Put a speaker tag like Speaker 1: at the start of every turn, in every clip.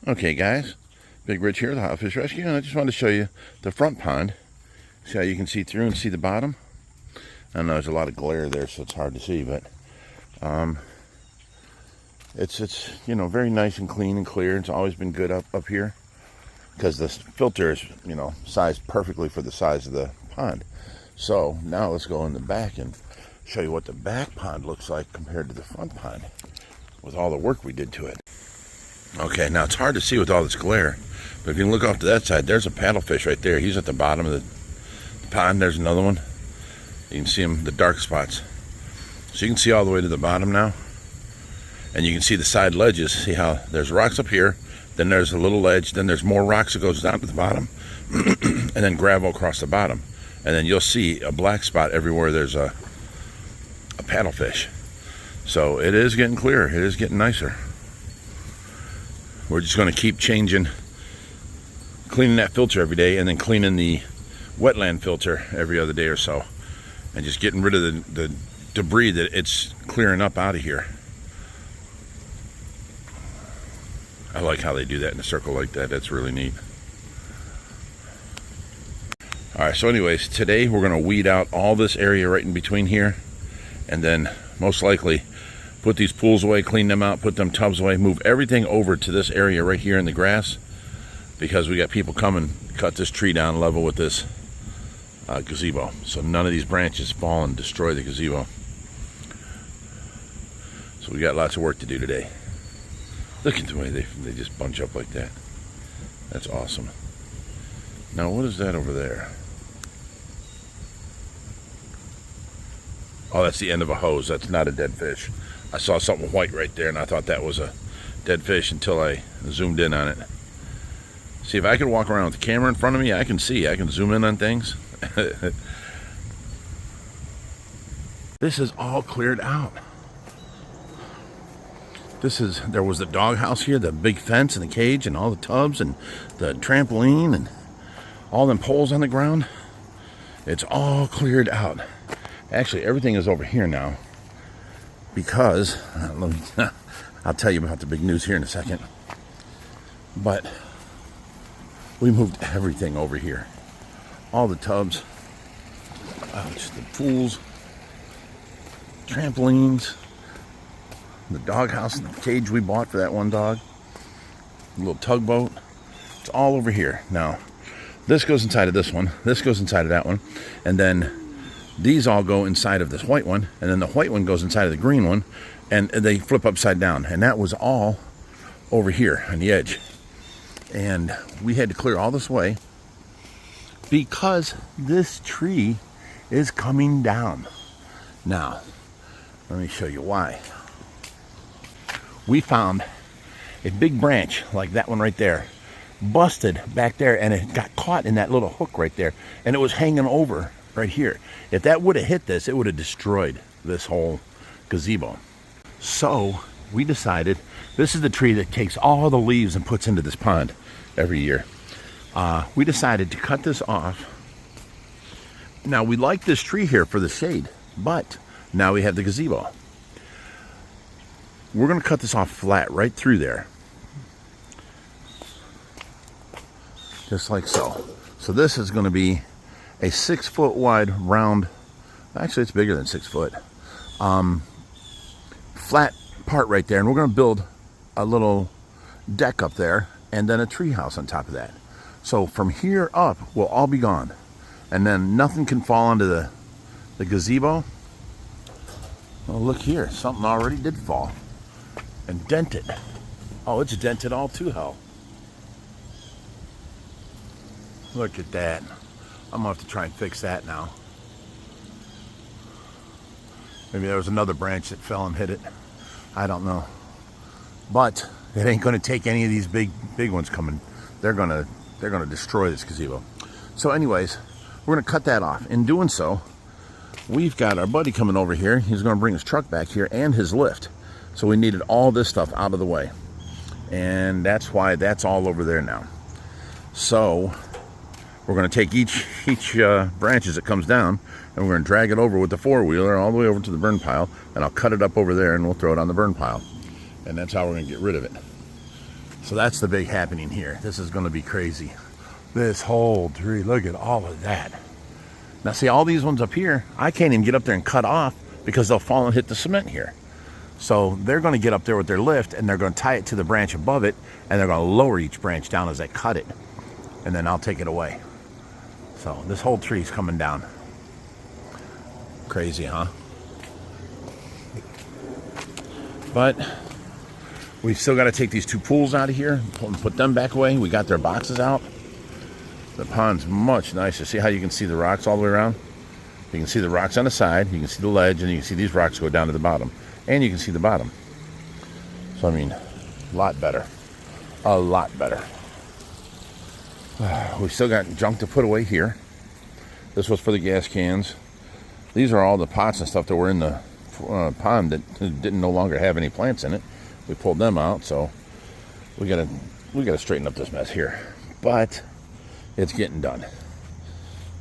Speaker 1: Okay guys, Big Rich here, the Hot Fish Rescue, and I just wanted to show you the front pond. See how you can see through and see the bottom? I know there's a lot of glare there, so it's hard to see, but it's you know, very nice and clean and clear. It's always been good up here because this filter is, you know, sized perfectly for the size of the pond. So now let's go in the back and show you what the back pond looks like compared to the front pond with all the work we did to it. Okay, now it's hard to see with all this glare, but if you look off to that side, there's a paddlefish right there. He's at the bottom of the pond. There's another one. You can see him, the dark spots. So you can see all the way to the bottom now. And you can see the side ledges. See how there's rocks up here, then there's a little ledge, then there's more rocks that goes down to the bottom, and then gravel across the bottom. And then you'll see a black spot everywhere there's a paddlefish. So it is getting clearer. It is getting nicer. We're just going to keep changing, cleaning that filter every day, and then cleaning the wetland filter every other day or so, and just getting rid of the debris that it's clearing up out of here. I like how they do that in a circle like that. That's really neat. Alright, so anyways, today we're going to weed out all this area right in between here, and then most likely put these pools away, clean them out, put them tubs away, move everything over to this area right here in the grass, because we got people coming, cut this tree down level with this gazebo, so none of these branches fall and destroy the gazebo. So we got lots of work to do today. Look at the way they just bunch up like that. That's awesome. Now what is that over there? Oh, that's the end of a hose. That's not a dead fish. I saw something white right there, and I thought that was a dead fish until I zoomed in on it. See, if I could walk around with the camera in front of me, I can see. I can zoom in on things. This is all cleared out. There was the dog house here, the big fence and the cage and all the tubs and the trampoline and all them poles on the ground. It's all cleared out. Actually, everything is over here now because, I'll tell you about the big news here in a second, but we moved everything over here. All the tubs, just the pools, trampolines, the dog house and the cage we bought for that one dog, the little tugboat. It's all over here. Now, this goes inside of this one, this goes inside of that one, and then these all go inside of this white one, and then the white one goes inside of the green one, and they flip upside down. And that was all over here on the edge. And we had to clear all this away because this tree is coming down. Now, let me show you why. We found a big branch like that one right there, busted back there, and it got caught in that little hook right there, and it was hanging over right here. If that would have hit this, it would have destroyed this whole gazebo. So we decided, this is the tree that takes all the leaves and puts into this pond every year. We decided to cut this off. Now, we like this tree here for the shade, but now we have the gazebo. We're going to cut this off flat right through there, just like so. So this is going to be a 6 foot wide round, actually it's bigger than 6 foot, flat part right there, and we're going to build a little deck up there and then a tree house on top of that. So from here up will all be gone, and then nothing can fall onto the gazebo. Oh, look here, something already did fall and dent it. Oh, it's dented all to hell. Look at that. I'm gonna have to try and fix that now. Maybe there was another branch that fell and hit it. I don't know. But it ain't gonna take any of these big ones coming. They're gonna destroy this gazebo. So anyways, we're gonna cut that off. In doing so, we've got our buddy coming over here. He's gonna bring his truck back here and his lift. So we needed all this stuff out of the way. And that's why that's all over there now. So we're going to take each branch as it comes down, and we're going to drag it over with the four-wheeler all the way over to the burn pile, and I'll cut it up over there and we'll throw it on the burn pile. And that's how we're going to get rid of it. So that's the big happening here. This is going to be crazy. This whole tree, look at all of that. Now see, all these ones up here, I can't even get up there and cut off because they'll fall and hit the cement here. So they're going to get up there with their lift and they're going to tie it to the branch above it, and they're going to lower each branch down as they cut it. And then I'll take it away. So this whole tree's coming down. Crazy, huh? But we've still got to take these two pools out of here and put them back away. We got their boxes out. The pond's much nicer. See how you can see the rocks all the way around? You can see the rocks on the side, you can see the ledge, and you can see these rocks go down to the bottom. And you can see the bottom. So, I mean, a lot better. A lot better. We've still got junk to put away here. This was for the gas cans. These are all the pots and stuff that were in the pond that didn't no longer have any plants in it. We pulled them out, so we gotta straighten up this mess here. But it's getting done.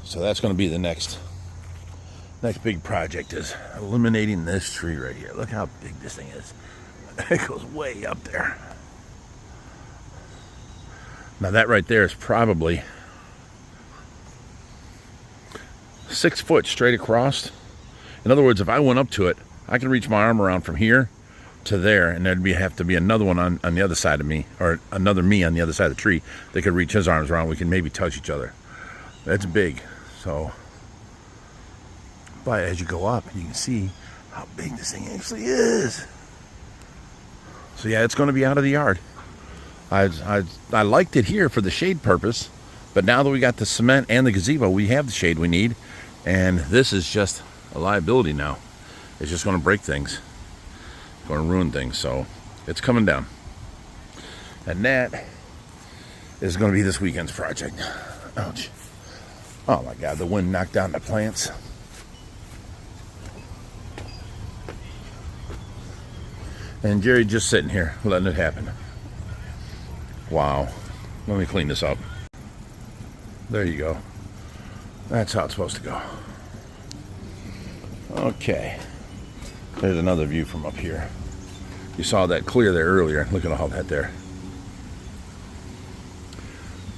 Speaker 1: So that's going to be the next big project, is eliminating this tree right here. Look how big this thing is. It goes way up there. Now that right there is probably 6 foot straight across. In other words, if I went up to it, I could reach my arm around from here to there, and there'd have to be another one on the other side of me, or another me on the other side of the tree that could reach his arms around. We can maybe touch each other. That's big. So, but as you go up, you can see how big this thing actually is. So yeah, it's going to be out of the yard. I liked it here for the shade purpose, but now that we got the cement and the gazebo, we have the shade we need, and this is just a liability now. It's just going to break things, going to ruin things. So it's coming down, and that is going to be this weekend's project. Ouch. Oh my God, the wind knocked down the plants. And Jerry just sitting here letting it happen. Wow. Let me clean this up. There you go. That's how it's supposed to go. Okay. There's another view from up here. You saw that clear there earlier. Look at all that there.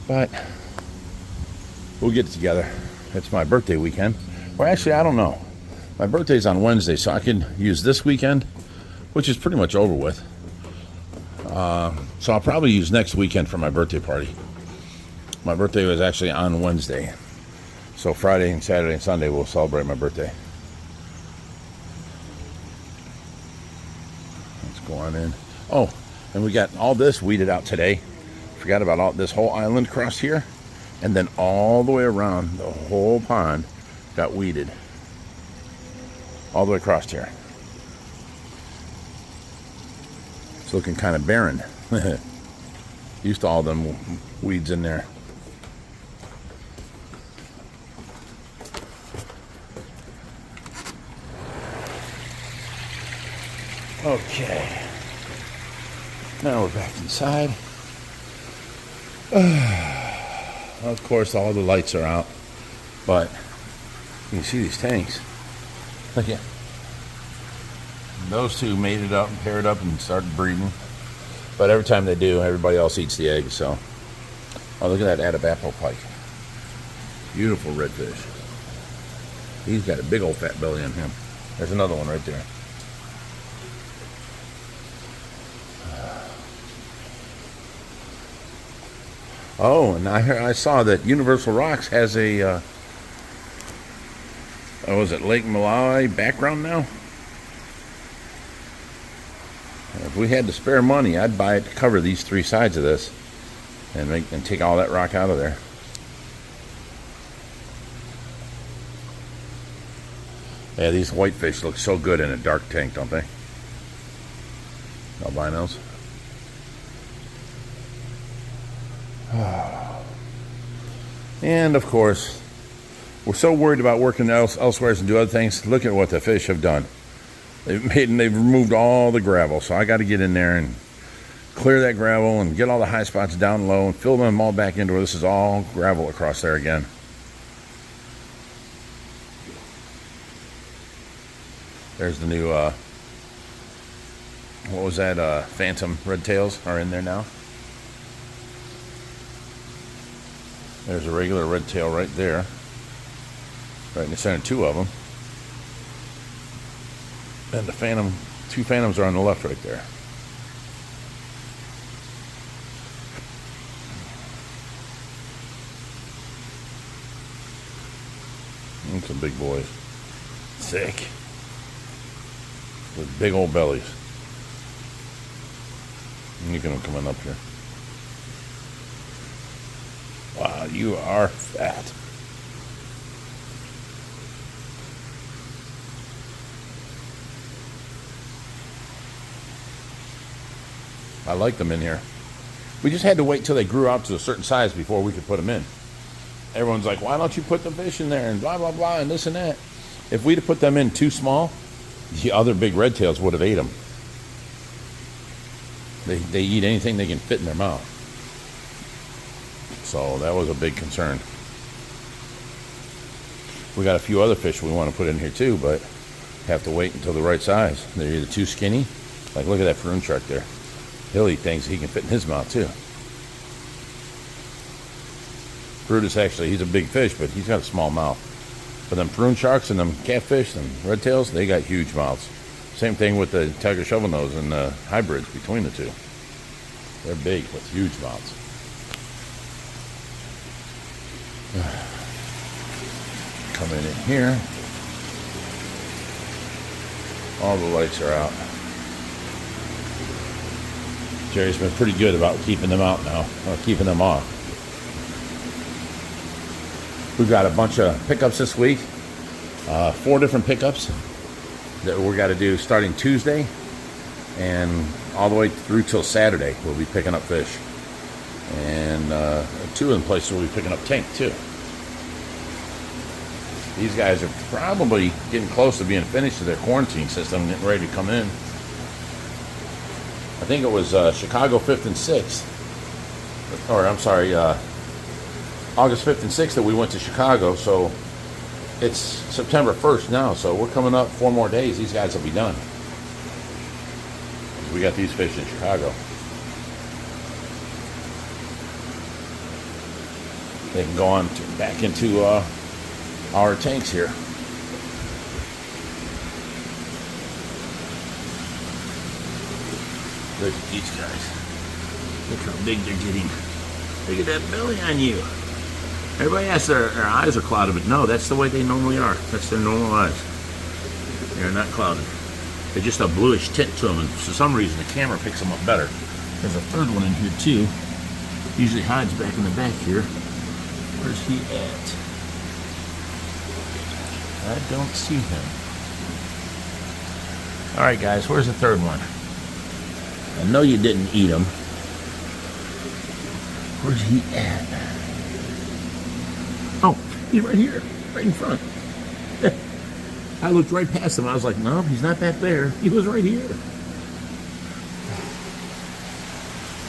Speaker 1: But we'll get it together. It's my birthday weekend. Well, actually, I don't know. My birthday's on Wednesday, so I can use this weekend, which is pretty much over with. So I'll probably use next weekend for my birthday party. My birthday was actually on Wednesday. So Friday and Saturday and Sunday we'll celebrate my birthday. Let's go on in. Oh, and we got all this weeded out today. Forgot about all this whole island across here. And then all the way around the whole pond got weeded. All the way across here. It's looking kind of barren. Used to all them weeds in there. Okay. Now we're back inside. Of course, all the lights are out, but you can see these tanks. Look at those two made it up and paired up and started breeding. But every time they do, everybody else eats the eggs. So, oh, look at that Atabapo pike. Beautiful redfish. He's got a big old fat belly on him. There's another one right there. Oh, and I saw that Universal Rocks has a, was it Lake Malawi background now? If we had to spare money, I'd buy it to cover these three sides of this and take all that rock out of there. Yeah, these whitefish look so good in a dark tank, don't they? Albinos. And of course, we're so worried about working elsewhere and do other things. Look at what the fish have done. They've removed all the gravel, so I got to get in there and clear that gravel and get all the high spots down low and fill them all back into where this is all gravel across there again. There's the new what was that, phantom red tails are in there now. There's a regular red tail right there. Right in the center, 2 of them. And the phantom, 2 phantoms are on the left right there. And some big boys. Sick. With big old bellies. Look at them coming up here. Wow, you are fat. I like them in here. We just had to wait till they grew out to a certain size before we could put them in. Everyone's like, why don't you put the fish in there and blah, blah, blah, and this and that. If we'd have put them in too small, the other big red tails would have ate them. They eat anything they can fit in their mouth. So that was a big concern. We got a few other fish we want to put in here too, but have to wait until the right size. They're either too skinny. Like, look at that prune shark there. He'll eat things he can fit in his mouth too. Brutus, actually, he's a big fish, but he's got a small mouth. But them prune sharks and them catfish and red tails, they got huge mouths. Same thing with the tiger shovelnose and the hybrids between the two. They're big with huge mouths. Coming in here. All the lights are out. Jerry's been pretty good about keeping them out now, or keeping them off. We've got a bunch of pickups this week. 4 different pickups that we're got to do starting Tuesday and all the way through till Saturday. We'll be picking up fish. And 2 of the places we'll be picking up tank too. These guys are probably getting close to being finished with their quarantine system, getting ready to come in. I think it was Chicago 5th and 6th. Or I'm sorry, August 5th and 6th that we went to Chicago. So it's September 1st now. So we're coming up 4 more days. These guys will be done. We got these fish in Chicago. They can go on back into our tanks here. Look at these guys. Look how big they're getting. Look at that belly on you. Everybody asks their eyes are clouded, but no, that's the way they normally are. That's their normal eyes. They're not clouded. They're just a bluish tint to them, and for some reason the camera picks them up better. There's a third one in here too. Usually hides back in the back here. Where's he at? I don't see him. Alright guys, where's the third one? I know you didn't eat him. Where's he at? Oh, he's right here, right in front. I looked right past him. I was like, no, he's not back there. He was right here.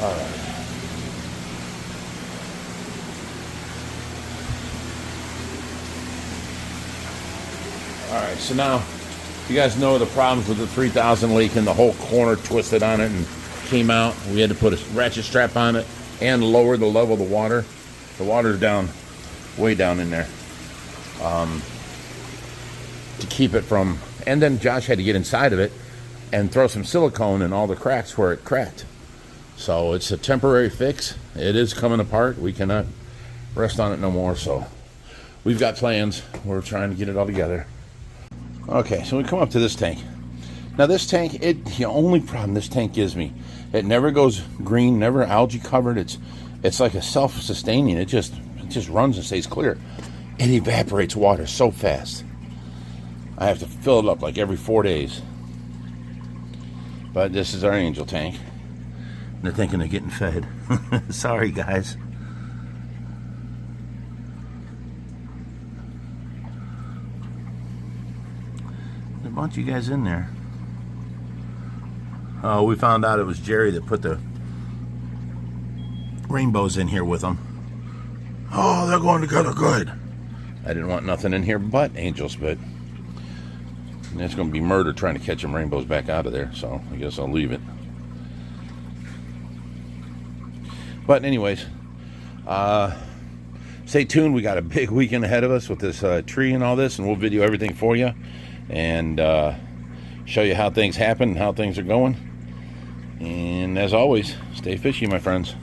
Speaker 1: All right. All right, so now you guys know the problems with the 3000 leak and the whole corner twisted on it and came out. We had to put a ratchet strap on it and lower the level of the water. The water's down, way down in there. To keep it from, and then Josh had to get inside of it and throw some silicone in all the cracks where it cracked. So it's a temporary fix. It is coming apart. We cannot rest on it no more. So we've got plans. We're trying to get it all together. Okay, so we come up to this tank. Now this tank, the only problem this tank gives me, it never goes green, never algae covered. It's like a self-sustaining. It just runs and stays clear. It evaporates water so fast. I have to fill it up like every 4 days. But this is our angel tank. They're thinking of getting fed. Sorry, guys. There's a bunch of you guys in there. Oh, we found out it was Jerry that put the rainbows in here with them. Oh, they're going together good. I didn't want nothing in here but angels, but it's going to be murder trying to catch them rainbows back out of there, so I guess I'll leave it. But anyways, stay tuned. We got a big weekend ahead of us with this tree and all this, and we'll video everything for you and show you how things happen and how things are going. And as always, stay fishy, my friends.